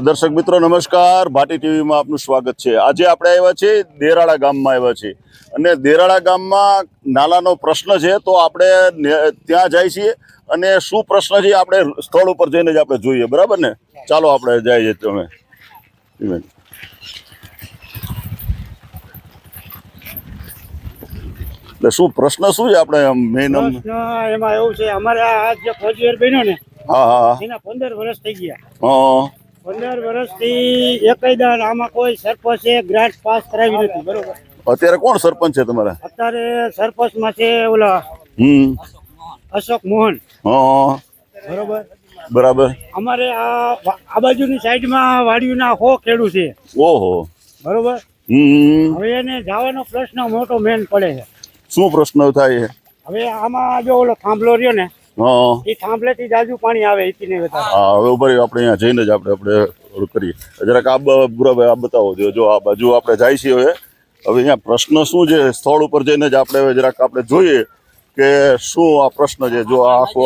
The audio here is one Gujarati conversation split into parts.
દર્શક મિત્રો નમસ્કાર, ભાટી ટીવીમાં આપનું સ્વાગત છે। આજે આપણે આવ્યા છીએ દેરાળા ગામમાં આવ્યા છીએ અને દેરાળા ગામમાં નાલાનો પ્રશ્ન છે, તો આપણે ત્યાં જાય છીએ અને શું પ્રશ્ન છે આપણે સ્થળ ઉપર જઈને જ આપણે જોઈએ, બરાબર ને? ચાલો આપણે જઈએ તમે। એટલે શું પ્રશ્ન શું છે આપણે મેઇન? એમાં એવું છે, અમારે આ જે કોચવેર બન્યો ને, હા હા, એના 15 વર્ષ થઈ ગયા। હા, 15 વર્ષથી એકયદાન આમાં કોઈ સરપંચે ગ્રાન્ટ પાસ કરાવી નથી, બરોબર? અત્યારે કોણ સરપંચ છે તમારા? અત્યારે સરપંચમાં છે ઓલા અશોક મોહન, હા, બરોબર બરાબર। અમારે આ બાજુની સાઈડમાં વાડીઓના 100 ખેડૂત છે, ઓહો, બરોબર। હવે એને જવાનો પ્રશ્ન મોટો મેન પડે છે। શું પ્રશ્ન થાય છે? હવે આમાં જો ઓલો થાંભલો રહ્યો ને, હા, એ થાંભલેથી જાજુ પાણી આવે, એથી નહીં વધારે। હા, હવે ઉપર આપણે અહીંયા જઈને જ આપણે ઓલું કરીએ। જરાક આ બુરાભાઈ આ બતાવો દો, જો આ બાજુ આપણે જાય છીએ। હવે અહીંયા પ્રશ્ન શું છે, સ્થળ ઉપર જઈને જ આપણે હવે જરાક આપણે જોઈએ કે શું આ પ્રશ્ન છે। જો આ આખો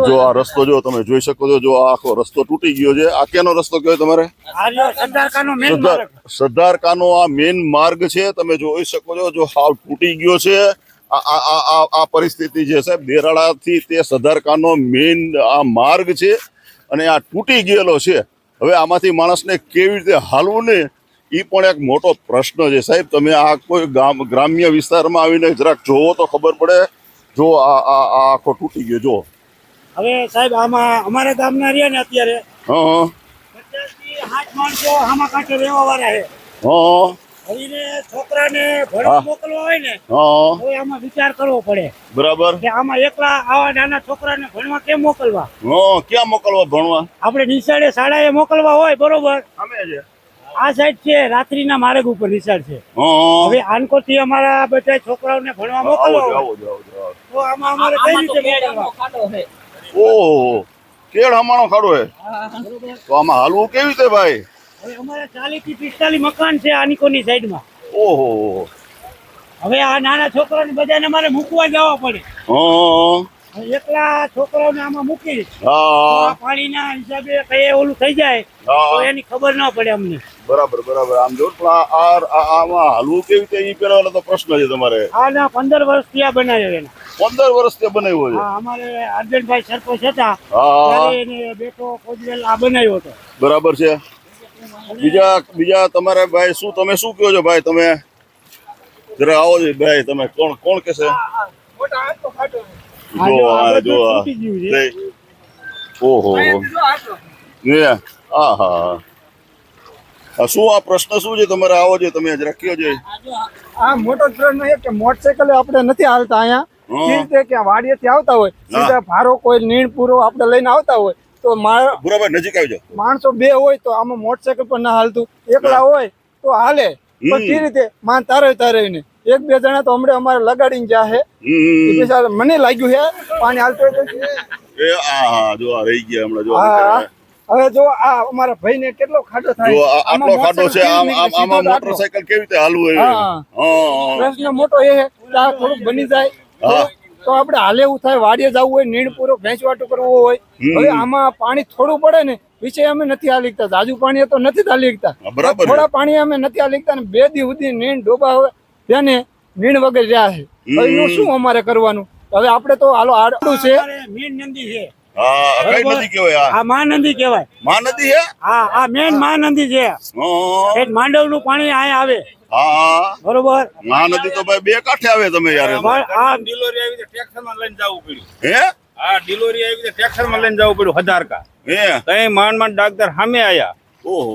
જો આ રસ્તો જો તમે જોઈ શકો છો, જો આ આખો રસ્તો તૂટી ગયો છે। આ કેનો રસ્તો કહેવાય તમારે? સરદારકાનો આ મેન માર્ગ છે, તમે જોઈ શકો છો, જો હાવ તૂટી ગયો છે। આ પરિસ્થિતિ છે સાહેબ, દેરાળાથી તે સરદારકાનો મેન આ માર્ગ છે અને આ તૂટી ગયેલો છે। હવે આમાંથી માણસને કેવી રીતે હાલવું ને, એ પણ એક મોટો પ્રશ્ન છે સાહેબ। તમે આ કોઈ ગ્રામ્ય વિસ્તારમાં આવીને જરાક જોવો તો ખબર પડે। જો આ આખો તૂટી ગયો જો। હવે સાહેબ આમાં અમારા ગામના રહ્યા ને અત્યારે 50 થી 60 માણસો આમાં કાંઠે રહેવા વાળા છે। હરીને છોકરાને ભણવા મોકલવા હોય ને, તો આમાં વિચાર કરવો પડે, બરાબર? કે આમાં એકલા આવા નાના છોકરાને ભણવા કેમ મોકલવા? ક્યાં મોકલવા ભણવા? આપણે નિશાળે શાળાએ મોકલવા હોય, બરોબર? આ સાઈડ છે રાત્રિના માર્ગ ઉપર નિશાળ છે। હવે આનકોર થી અમારા બધા છોકરાઓને ભણવા મોકલવા તો આમાં અમારે કઈ રીતે મોકલવા? ઓહો, કેળ હમાણો ખાડો હે, તો આમાં હાલવું કેવી રીતે ભાઈ? હવે અમારે 40 થી 45 મકાન છે આનકોરની સાઈડમાં। ઓહો, હવે આ નાના છોકરાઓને બધાને અમારે મૂકવા જવા પડે। એકલા છોકરાઓને આમાં મૂકી પાણીના હિસાબે કઈ ઓલું થઈ જાય તો એની ખબર ના પડે અમને। બરાબર બરાબર। આમ જો આમાં હાલવું કેવી રીતે એ પેલા તો પ્રશ્ન છે તમારે? આના 15 વર્ષથી આ બનાવ્યો એને। 15 વર્ષથી બનાવ્યો છે? અમારે અર્જનભાઈ સરપંચ હતા ત્યારે એને બેટો કોજવેલ આ બનાવ્યો હતો, બરાબર છે। બીજા તમારે ભાઈ શું, તમે શું કહો છો ભાઈ? તમે જરા આવો છો ભાઈ, તમે કોણ કહેશે? ઓહો, શું આ પ્રશ્ન શું છે તમારે? આવો છો તમે, જરા કયો છે। આ મોટો પ્રશ્ન એ કે મોટરસાયકલ આપણે નથી હાલતા અહીંયા, કે વાડીએથી આવતા હોય સીધા ભારો કોઈ નીણ પૂરો આપણે લઈને આવતા હોય તો નજીક આવી જાવ, માણસો 2 હોય તો આમાં મોટરસાયકલ પણ ના હાલતું, એકલા હોય તો હાલે, પણ કે રીતે માન તારે ને 1-2 જણા તો હમણાં અમારે લગાડીને જાહે। મને લાગ્યું છે પાણી હાલતું રહી ગયા હમણાં જો। હવે જો આ અમારા ભાઈ ને કેટલો ખાડો થાય, આટલો ખાડો છે, આમાં મોટરસાયકલ કેવી રીતે હાલવું? પ્રશ્ન મોટો એ છે કે આ થોડુંક બની જાય તો આપણે હાલે એવું થાય, વાડીએ જવું હોય, નીણ પૂરો ભેંસવાટું કરવો હોય। હવે આમાં પાણી થોડું પડે ને વિષય અમે નથી હાલી શકતા, જાજુ પાણી તો નથી હાલી શકતા, થોડા પાણી અમે નથી હાલી શકતા, ને 2 દી સુધી નીણ ડોબા હોય તેને નીણ વગર રહ્યા છે। એનું શું અમારે કરવાનું? હવે આપણે તો હાલો આડું છે, મેન નદી છે, કઈ નદી કહેવાય? આ મહાનદી કહેવાય। મહાનદી છે? હા, આ મેન મહાનદી છે। એક માંડવ નું પાણી અહીંયા આવે, બરોબર? મહાનદી તો ભાઈ 2 કાંઠે આવે તમે યાર। આ ડિલોરી આવી તો ટ્રેક્ટર માં લઈને જવું પડ્યું। હે? આ ડિલોરી આવી તો ટ્રેક્ટર માં લઈને જવું પડ્યું હજારકા। તઈ માંડ ડાક્ટર સામે આયા, ઓહો,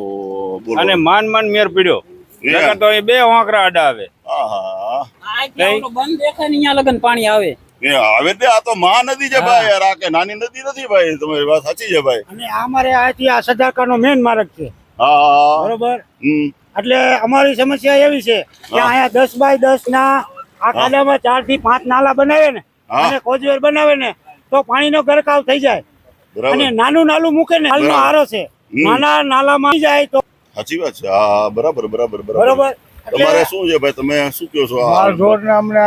અને માંડ મેર પડ્યો, નકર તો એ 2 હોંકરા આડા આવે। બંધ દેખાય ને અહીંયા લગન પાણી આવે। હવે આ તો મહાનદી છે ભાઈ યાર, આ કે નાની નદી નથી ભાઈ, તમારી વાત સાચી છે ભાઈ। અને અમારે આથી આ સરદારકાનો મેન માર્ગ છે, બરોબર? એટલે અમારી સમસ્યા એવી છે કે અહીંયા 10 બાય 10 ના આ ખાડામાં 4 થી 5 નાલા બનાવે ને અને કોજવેર બનાવે ને તો પાણીનો ગરકાવ થઈ જાય, અને નાનું મૂકે ને હાલનો હારો છે, નાના નાલામાં જાય તો સાચી વાત છે। હા, બરાબર બરાબર બરોબર। તમારે શું છે ભાઈ, તમે શું કહો છો? જોર ને અમને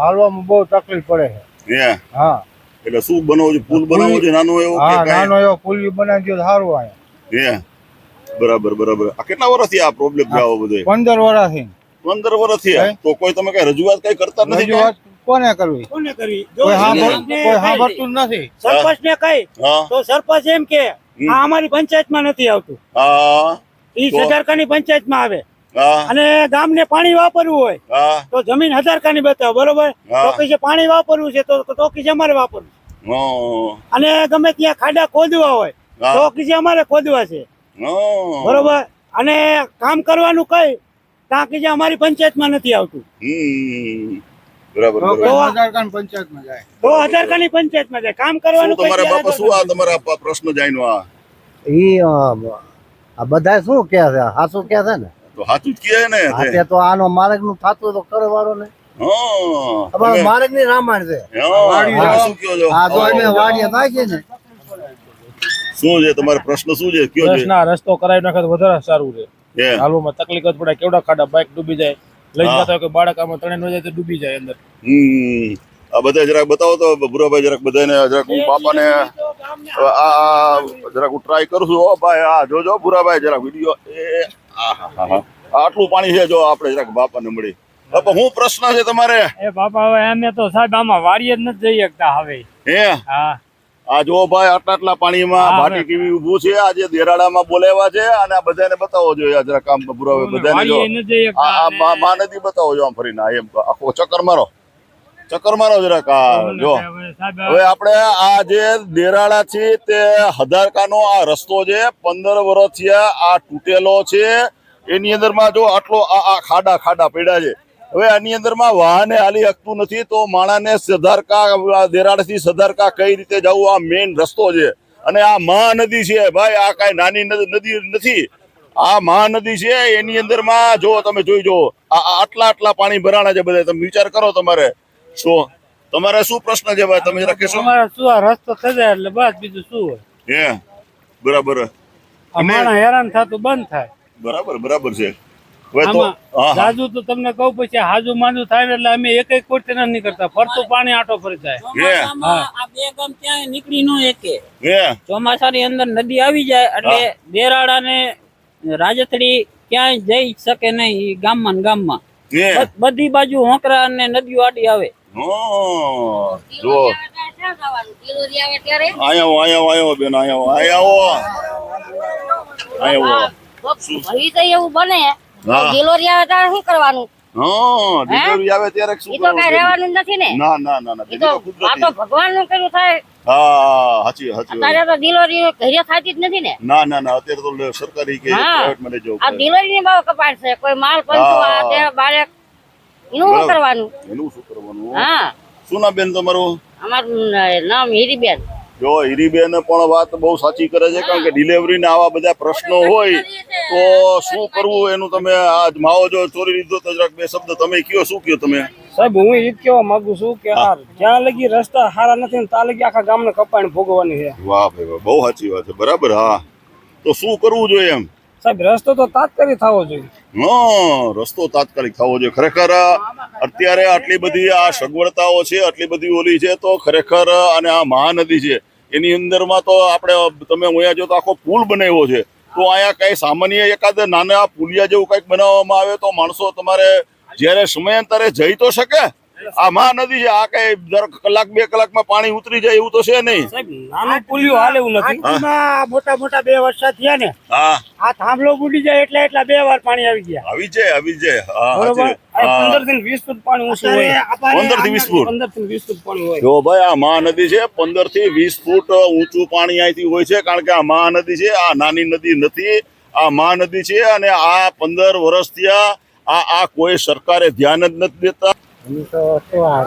હાલવામાં બહુ તકલીફ પડે છે। એટલે શું બનાવો છો? પુલ બનાવો છો નાનો એવો? નાનો એવો પુલ બનાવી દો સારું. બરાબર બરાબર. આ કેટલા વર્ષથી આ પ્રોબ્લેમ છે આવો બધો? 15 વર્ષથી 15 વર્ષથી. તો કોઈ તમે કઈ રજૂઆત કઈ કરતા નથી? રજૂઆત કોને કરવી? કોને કરવી? જો કોઈ સરપંચને કોઈ કહી, સાંભળતું જ નથી. સરપંચને કહી હા તો સરપંચ એમ કે આ અમારી પંચાયતમાં નથી આવતું, હા ઈ તો? સદરકાની પંચાયતમાં આવે. હા અને ગામને પાણી વાપરવું હોય હા તો જમીન હજારકાની બતાવો, બરોબર? હા. તો કે છે પાણી વાપરવું છે તો કે છે અમારે વાપરવું. હા અને ગમે ત્યાં ખાડા ખોદવા હોય હા. તો કે છે અમારે ખોદવા છે, હા. બરોબર? અને કામ કરવાનું કઈ ત્યાં કે છે અમારી પંચાયતમાં નથી આવતું, બરાબર તો બરાબર. હજારકાની પંચાયતમાં જાય. તો હજારકાની પંચાયતમાં જાય. કામ શું કરવાનું કઈ તમારા ત્યાં બાપા શું આ આગળ તમારા પ્રશ્ન જાણ્યો? આ બધા શું કે છે? હાસું કે છે ને? તો સાચું જ કહે ને તે. હાથે તો આનો માર્ગ નું થતું તો કરવાનો ને. હા અમારે તમે- માર્ગ ની રામાયણ છે. હા, તમે શું કહો છો? આ જો અમે વાડીએ થાય છે ને. શું છે તમારો પ્રશ્ન? શું છે કયો છે? પ્રશ્ન આ રસ્તો કરાવી નાખે તો વધારે સારું છે. હે? હાલવામાં તકલીફ જ પડે. કેવડા ખાડા, બાઇક ડૂબી જાય, લઈ હા. જતા હોય કોઈ બાળક આમાં તણે ન જાય તો ડૂબી જાય અંદર. આ બધા જરાક બતાવો તો ભૂરાભાઈ, જરાક બધાને જરાક હું બાપાને આ જરાક હું ટ્રાય કરું છું. ઓ ભાઈ આ જોજો ભૂરાભાઈ જરાક વિડીયો. એ આહાહા. આટલું પાણી છે જો આપણે જરાક બાપાને મળી. બાપા શું પ્રશ્ન છે તમારે? એ બાપા હવે અમે તો સાહેબ આમાં વાડીએ જ નથી જઈ શકતા હવે. હે હા આ જો ભાઈ આટલા પાણીમાં હા, ભાટી ટીવી ઊભું છે. આજે દેરાડામાં બોલાવ્યા છે અને આ બધાને બતાવો જોઈએ. આ જરાક આમ ભૂરાભાઈ બધાને જો વાડીએ નથી જઈ આ શકતા. મા નદી બતાવો જો આમ ફરીને. આ એમ આખો ચક્કર મારો જરાક. આ જો હવે સાહેબ હવે આપણે આ જે દેરાળા છે તે હદારકાનો આ રસ્તો છે, 15 વર્ષ થયા આ તૂટેલો છે. એની અંદરમાં જો આટલો આ ખાડા પડ્યા છે. હવે આની અંદરમાં વાહને હાલી શકતું નથી. તો માણાને સધારકા દેરાળથી સધારકા કઈ રીતે જવું? આ મેઇન રસ્તો છે. અને આ મહાનદી છે ભાઈ, આ કાંઈ નાની નદી નથી. આ મહાનદી છે. એની અંદરમાં જો તમે જોઈ જો આટલા પાણી ભરાણા છે બધા. તમે વિચાર કરો તમારે શું પ્રશ્ન છે ભાઈ? તમે જરા કહેશો? અમારે શું આ રસ્તો થઈ જાય એટલે બસ બીજું શું હોય. હે બરાબર. આ માણસ હેરાન થતું બંધ થાય. બરાબર છે. હવે તો આમાં હા જાજુ તો તમને કહું પછી હાજુ માજુ થાય ને એટલે અમે એક કોટી નથી કરતા, ફરતું પાણી આટો ફરી જાય. ચોમાસામાં આ બે ગામ ક્યાંય નીકળી ન શકે. હે ચોમાસાની અંદર નદી આવી જાય એટલે દેરાડા ને રાજથડી ક્યાંય જઈ શકે નહીં. ઈ ગામમાં ને ગામમાં હે બધી બાજુ હોંકરા અને નદીઓ આડી આવે. જો આયો બેન, આયો ભરી તો એવું બને તો હા. ડિલિવરી આવે ત્યારે શું કરવાનું? ડિલિવરી આવે ત્યારે શું ઈ તો કઈ કરવું? રહેવાનું જ નથી ને. ના ઈ તો આ કુદરતી. તો ભગવાન નું કર્યું થાય. હા સાચી અત્યારે તો ડિલિવરી ઘરે થતી જ નથી ને. ના અત્યારે તો સરકારી કે હા. પ્રાઇવેટ માં લઈ જવું આ પડે. ડિલિવરી ની ભાવ કપાટ છે. કોઈ માલ પંચો હા. આ તે બાળક એનું શું બરાબર. કરવાનું? એનું શું કરવાનું? હા, શું નામ બેન તમારું? અમારું નામ હીરીબેન. જો હીરીબેન પણ વાત બહુ સાચી કરે છે. કારણ કે ડિલિવરી ના આવા બધા પ્રશ્નો હોય તો શું કરવું એનું તમે આજ માવો જો ચોરી લીધો તો જરાક બે શબ્દ તમે કયો. શું કયો તમે? સાહેબ હું એ જ કહેવા માંગુ છું કે આ જ્યાં લગી રસ્તા સારા નથી ને ત્યાં લગી આખા ગામને કપાઈને ભોગવવાની છે. વાહ ભાઈ વાહ, બહુ સાચી વાત છે. બરાબર. હા તો શું કરવું જોઈએ એમ? સાહેબ રસ્તો તો તાત્કાલિક થવો જોઈએ. રસ્તો તાત્કાલિક થવો જોઈએ. ખરેખર અત્યારે આટલી બધી આ સગવડતાઓ છે, આટલી બધી ઓલી છે, તો ખરેખર અને આ મહાનદી છે એની અંદરમાં તો આપણે તમે અહીંયા જો તો આખો પુલ બનાવ્યો છે. તો અહીંયા કઈ સામાન્ય એકાદ નાના પુલિયા જેવું કંઈક બનાવવામાં આવે તો માણસો તમારે જ્યારે સમયાંતરે જઈ તો શકે. આ મહાનદી છે, આ કઈ દર કલાક 2 કલાકમાં પાણી ઉતરી જાય એવું તો છે નહીં. સાહેબ નાનું પુલિયું હાલે એવું નથી. આજમાં મોટા 2 વર્ષ થયા ને, હા આ થાંભલો બુડી જાય એટલા 2 વાર પાણી આવી ગયા. આવી જાય. હા બરોબર. સાચી. આ હા. 15 થી 20 ફૂટ પાણી ઊંચું અત્યારે હોય. આપણે 15 થી 20 ફૂટ. 15 થી 20 ફૂટ પાણી હોય. જો ભાઈ આ મહાનદી છે, 15 થી 20 ફૂટ ઊંચું પાણી અહીંથી હોય છે. કારણ કે આ મહાનદી છે, આ નાની નદી નથી, આ મહાનદી છે. અને આ 15 વર્ષથી આ કોઈ સરકારે ધ્યાન જ નથી દેતા.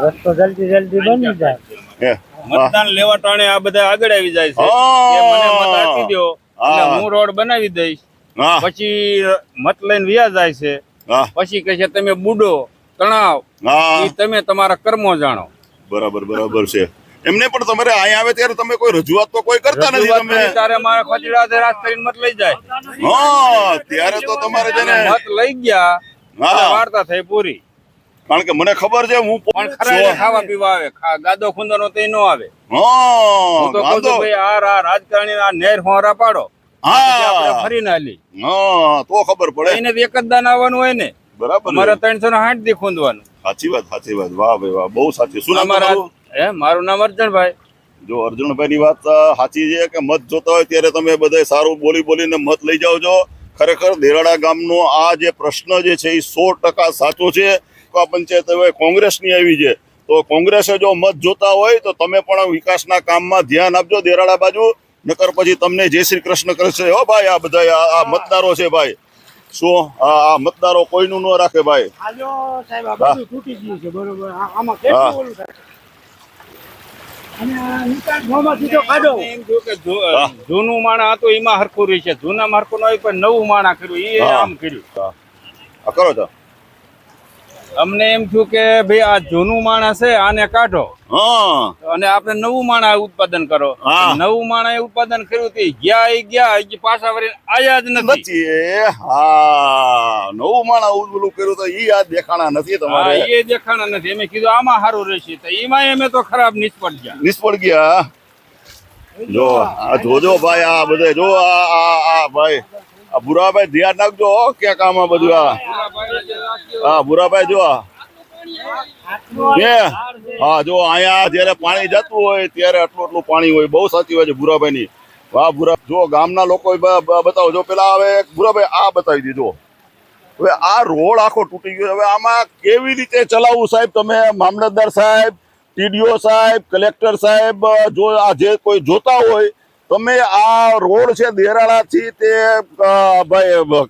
રસ્તો જલ્દી બની જાય. હે. મતદાન લેવા ટાણે આ બધા આગળ આવી જાય છે હા. કે મને મત આપી દો હા. એટલે હું રોડ બનાવી દઈશ. હા પછી મત લઈને વ્યા જાય છે. હા પછી કહે છે તમે બુડો તણાવ હા ઈ તમે તમારા કર્મો જાણો. બરાબર છે. એમને પણ તમારે અહીંયા આવે ત્યારે તમે કોઈ રજૂઆત તો કોઈ કરતા નથી. રજૂઆત તમે કરી ત્યારે મારા ખોચડા રાત કરીને મત લઈ જાય. ત્યારે તો તમારે છે ને મત લઈ ગયા એટલે હા. વાર્તા થઈ પૂરી. કારણ કે મને ખબર છે હું પણ ખરા ખાવા પીવા આવે. ગાદો ખૂંદો તે નો આવે. હું તો કહું છું ગાંધો. ભાઈ આ રાજકારણી આ નેર હોરા પાડો હા ફરીને હાલી હા તો ખબર પડે એને તો એક જ દાન આવવાનું હોય ને બરાબર છે. અમારે 360 દી ખૂંદવાનું. સાચી વાત વાહ ભાઈ વાહ બહુ સાચી શું નામ અમારા તમારું? મારું નામ અર્જણભાઈ. જો અર્જુનભાઈ ની વાત સાચી છે કે મત જોતા હોય ત્યારે તમે બધા સારું બોલીને મત લઈ જાઓ છો. ખરેખર દેરાડા ગામનો આ જે પ્રશ્ન જે છે એ 100% સાચો છે. તો આ પંચાયત હવે કોંગ્રેસની આવી છે તો કોંગ્રેસે જો મત જોતા હોય તો તમે પણ વિકાસના કામમાં ધ્યાન આપજો દેરાડા બાજુ, નકર પછી તમને જય શ્રી કૃષ્ણ કરશે હો ભાઈ. આ બધા આ મતદારો છે ભાઈ, શું આ મતદારો કોઈનું ન રાખે ભાઈ. આજો સાહેબ આ બધું તૂટી ગયું છે બરોબર. આમાં કેટલું ઓલું થાય અને આ નિકાસ ગામમાં સીધો કાઢો. એમ જો કે જૂનું માણા હતું એમાં હરખું રહી છે, જૂના માર્કો નો પણ નવું માણા કર્યું એ હા. આમ કર્યું. આ કરો છો અમને એમ થયું કે ભાઈ આ જૂનું માણા છે આને કાઢો હા અને આપણે નવું માણા ઉત્પાદન કરો. હા. નવું માણા ઉત્પાદન કર્યું તે ગયા હજી પાછા વળી આયા જ નથી. નથી હા નવું માણા ઉલું કર્યું તો ઈ આ દેખાણા નથી હા, તમારે એ દેખાણા નથી. અમે કીધું આમાં સારું રહેશે તો એમાં અમે તો ખરાબ નિષ્ફળ ગયા. નિષ્ફળ ગયા. જો આ જોજો ભાઈ આ બધે જો આ ભાઈ આ બુરાભાઈ ધ્યાન રાખજો હો, ક્યાંક આમાં બધું હા બુરાભાઈ જો હા જો અહીંયા જયારે પાણી જતું હોય ત્યારે આટલું પાણી હોય. બહુ સાચી વાત છે બુરાભાઈ ની. વાહ બુરા જો ગામના લોકો બતાવો જો પેલા હવે બુરાભાઈ આ બતાવી દીધો. હવે આ રોડ આખો તૂટી ગયો. હવે આમાં કેવી રીતે ચલાવવું સાહેબ? તમે મામલતદાર સાહેબ, ટીડીઓ સાહેબ, કલેક્ટર સાહેબ જો આ જે કોઈ જોતા હોય તમે આ રોડ છે દેરાળા થી તે ભાઈ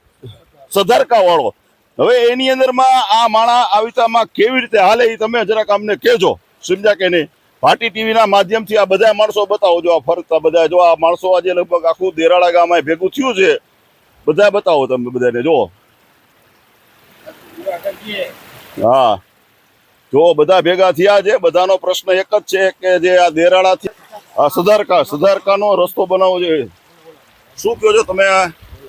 સધારકા વાળો, હવે એની અંદરમાં આ માણા આવિતામાં કેવી રીતે હાલે એ તમે જરાક અમને કહેજો, સમજ્યા કે નહીં? ભાટી ટીવી ના માધ્યમથી આ બધા માણસો બતાવો. જો આ ફરતા બધા જો આ માણસો આજે લગભગ આખું દેરાળા ગામ ભેગું થયું છે, બધા બતાવો તમે બધાને. જો હા જો બધા ભેગા થયા છે, બધાનો પ્રશ્ન એક જ છે કે જે આ દેરાળાથી આ સધારકાનો રસ્તો બનાવવો જોઈએ. શું કહો છો તમે?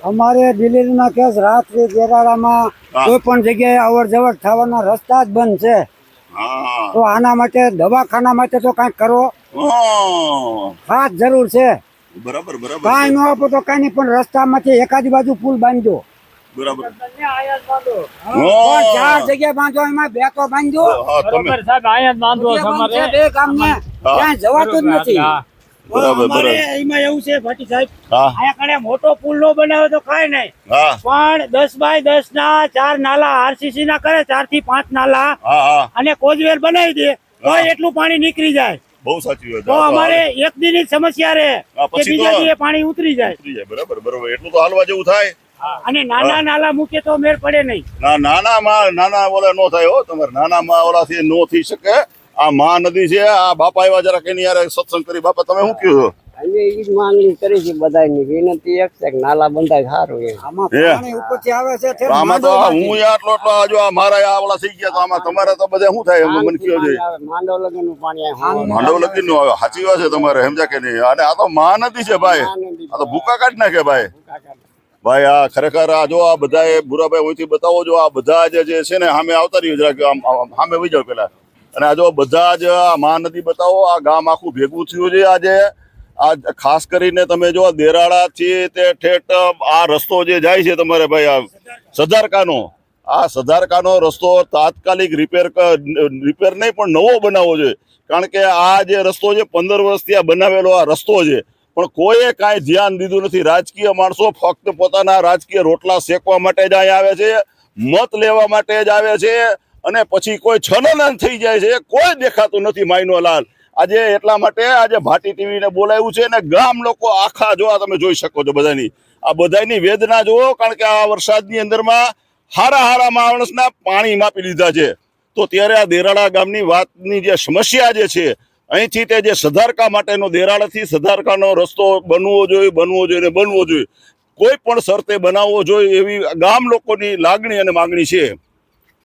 અમારે ડિલિવરીના કેસ રાત્રે દેરાડામાં કોઈ પણ જગ્યાએ અવર જવર થવાના રસ્તા જ બંધ છે. હા તો આના માટે દવાખાના માટે તો કાંઈક કરવો ખાસ જરૂર છે. બરાબર બરાબર કાંઈ ન આપો તો કાંઈ નહીં, પણ રસ્તામાંથી એકાદી બાજુ પુલ બાંધજો. બરાબર પણ 4 જગ્યાએ બાંધો, એમાં 2 તો બાંધજો. હા તમે સાહેબ અહીંયા જ બાંધવો છે અમારે. 2 ગામને ક્યાંય જવાતું જ નથી. બરાબર, અમારે બરાબર. એમાં એવું છે ભાટી સાહેબ, હા અહીંયા કણે મોટો પુલ નો બનાવે તો કાંઈ નહીં, હા પણ 10 બાય 10 ના 4 નાલા આરસીસી ના કરે, 4 થી 5 નાલા હા હા અને કોઝવેર બનાવી દે તો હા. એટલું પાણી નીકળી જાય. બહુ સાચી વાત. તો અમારે એક દિનની સમસ્યા રહે હા, કે પછી તો- બીજા દીએ પાણી ઉતરી જાય. ઉતરી જાય. બરાબર બરાબર એટલું તો હાલવા જેવું થાય. અને નાના નાલા મૂકે તો મેળ પડે નહીં. નાના ઓલા નો થાય હો તમારે. નાનામાં ઓલાથી નો થઈ શકે. આ મહા નદી છે. આ બાપા આવ્યા જરાક એની યાર સત્સંગ કરી. બાપા તમે શું કહો છો? અમે એ જ માંગણી કરી છે બધાની. વિનંતી એક છે કે નાલા બંધાય સારું એમ. આમાં હે. પાણી ઉપરથી આવે છે ઠેર આમાં તો માંડવમાંથી. હું આટલો જો આ મારા આ ઓલા થઈ ગયા તો આમાં તમારે તો બધા શું થાય? એમ મને કયો છે માંડવ લગનનું પાણી આવે. માંડવ લગીન નું આવે. સાચી વાત છે તમારે, સમજ્યા કે નહીં? અને આ તો મહાનદી છે ભાઈ. આ તો ભૂકા કાઢી નાખે ભાઈ. ભાઈ આ ખરેખર આ જો આ બધા બુરાભાઈ ઓથી બતાવો. જો આ બધા જે છે ને સામે આવતા રહ્યું જરાક સામે વહી જાવ પેલા. અને આ જો બધા જ આ મહાનદી બતાવો. આ ગામ આખું ભેગું થયું છે આજે. આ ખાસ કરીને તમે જો દેરાળા થી તે ઠેઠ આ રસ્તો જે જાય છે તમારે ભાઈ આ સધારકાનો રસ્તો તાત્કાલિક રિપેર નહીં પણ નવો બનાવવો જોઈએ. કારણ કે આ જે રસ્તો છે 15 વર્ષથી આ બનાવેલો આ રસ્તો છે, પણ કોઈએ કાંઈ ધ્યાન દીધું નથી. રાજકીય માણસો ફક્ત પોતાના રાજકીય રોટલા શેકવા માટે જ અહીંયા આવે છે, મત લેવા માટે જ આવે છે, અને પછી કોઈ છનન થઈ જાય છે. કોઈ દેખાતું નથી માયનો લાલ. આજે એટલા માટે આજે ભાટી ટીવી ને બોલાવ્યું છે ને ગામ લોકો આખા જોવા તમે જોઈ શકો છો. બધાની આ બધાની વેદના જુઓ. કારણ કે આ વરસાદની અંદરમાં હારા માણસના પાણી માપી લીધા છે. તો ત્યારે આ દેરાળા ગામની વાતની જે સમસ્યા જે છે, અહીંથી તે જે સધારકા માટેનો દેરાળાથી સધારકાનો રસ્તો બનવો જોઈએ. કોઈ પણ શરતે બનાવવો જોઈએ એવી ગામ લોકોની લાગણી અને માગણી છે.